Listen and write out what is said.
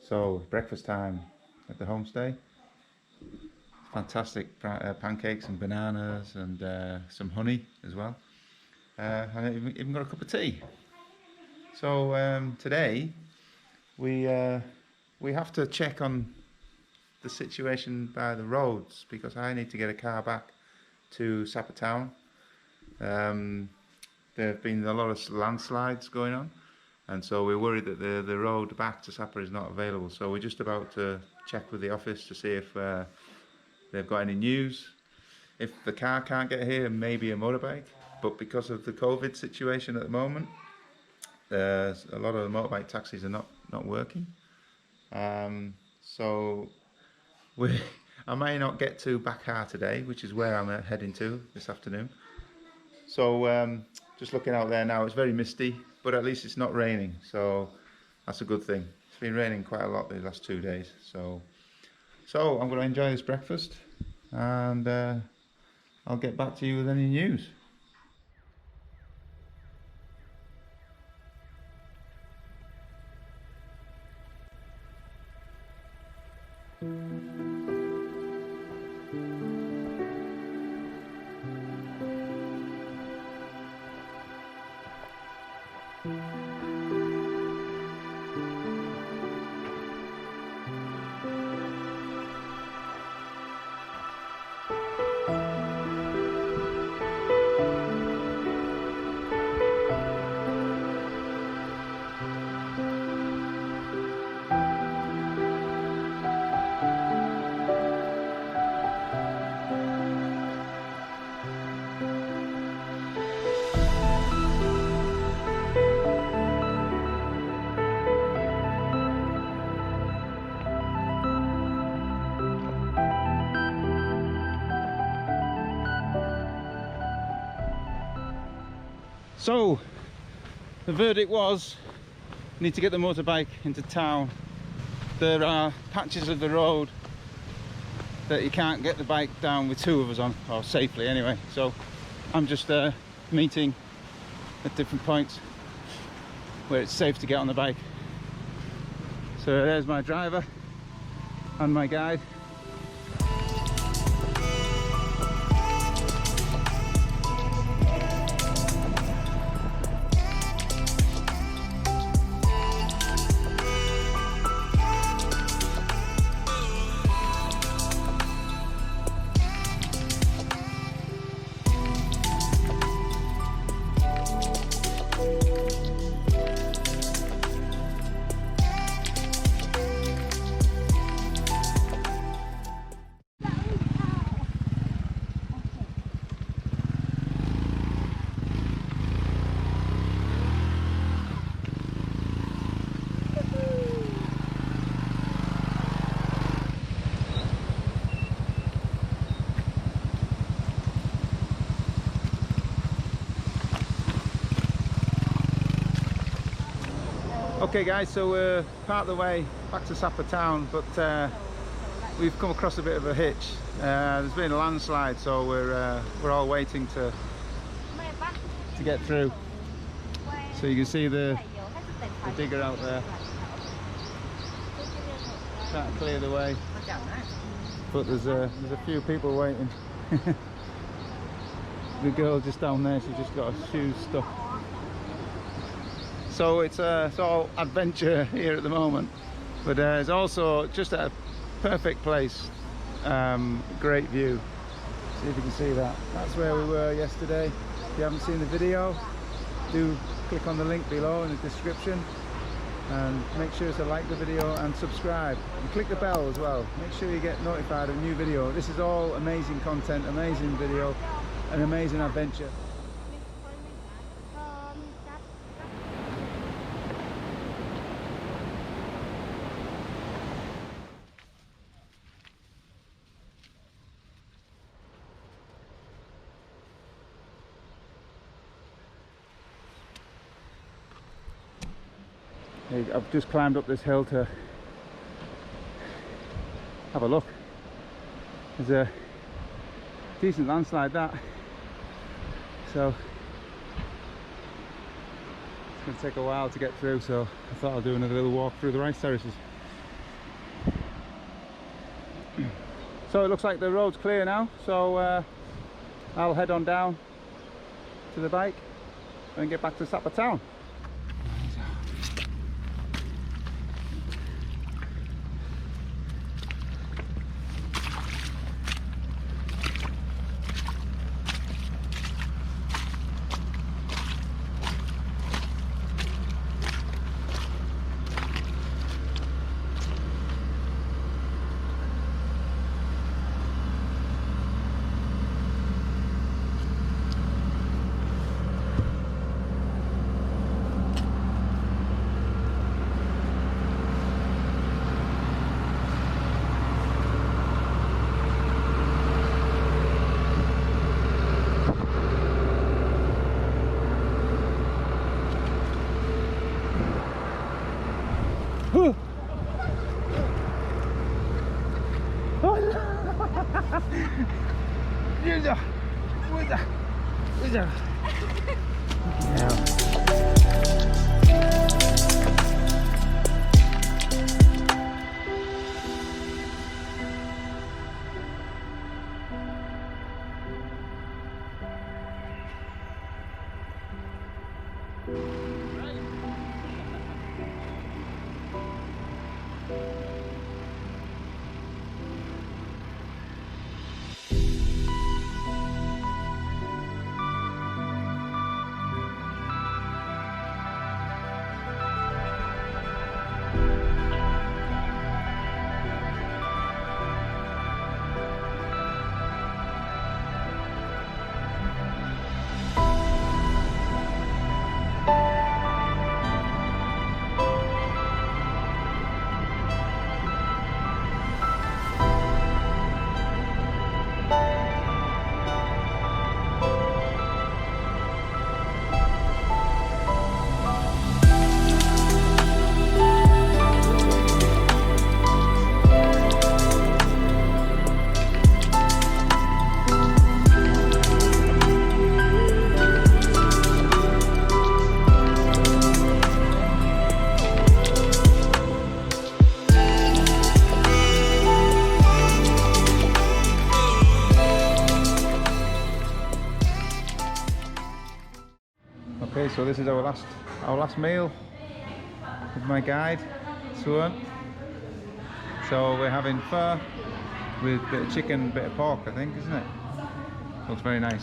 So breakfast time at the homestay. Fantastic pancakes and bananas and some honey as well. And I even got a cup of tea. So today we have to check on the situation by the roads because I need to get a car back to Sapa town. There have been a lot of landslides going on, and so we're worried that the road back to Sapa is not available. So we're just about to check with the office to see if they've got any news. If the car can't get here, maybe a motorbike, but because of the COVID situation at the moment, a lot of the motorbike taxis are not working. So I may not get to Bakar today, which is where I'm heading to this afternoon. So just looking out there now, it's very misty, but at least it's not raining, so that's a good thing. It's been raining quite a lot the last 2 days, so I'm going to enjoy this breakfast, and I'll get back to you with any news. So the verdict was, need to get the motorbike into town. There are patches of the road that you can't get the bike down with 2 of us on, or safely anyway. So I'm just meeting at different points where it's safe to get on the bike. So there's my driver and my guide. Okay guys, so we're part of the way back to Sapa town, but we've come across a bit of a hitch. There's been a landslide, so we're all waiting to get through. So you can see the digger out there trying to clear the way, but there's a few people waiting. The girl just down there, she's just got her shoes stuck. So it's all adventure here at the moment, but it's also just a perfect place. Great view. See if you can see that. That's where we were yesterday. If you haven't seen the video, do click on the link below in the description, and make sure to like the video and subscribe, and click the bell as well. Make sure you get notified of new video. This is all amazing content, amazing video, an amazing adventure. I've just climbed up this hill to have a look. There's a decent landslide that, so it's going to take a while to get through, so I thought I'll do another little walk through the rice terraces. So it looks like the road's clear now, so I'll head on down to the bike and get back to Sapa town. Okay, so this is our last meal with my guide, Suan. So we're having pho with a bit of chicken, bit of pork, I think, isn't it? Looks very nice.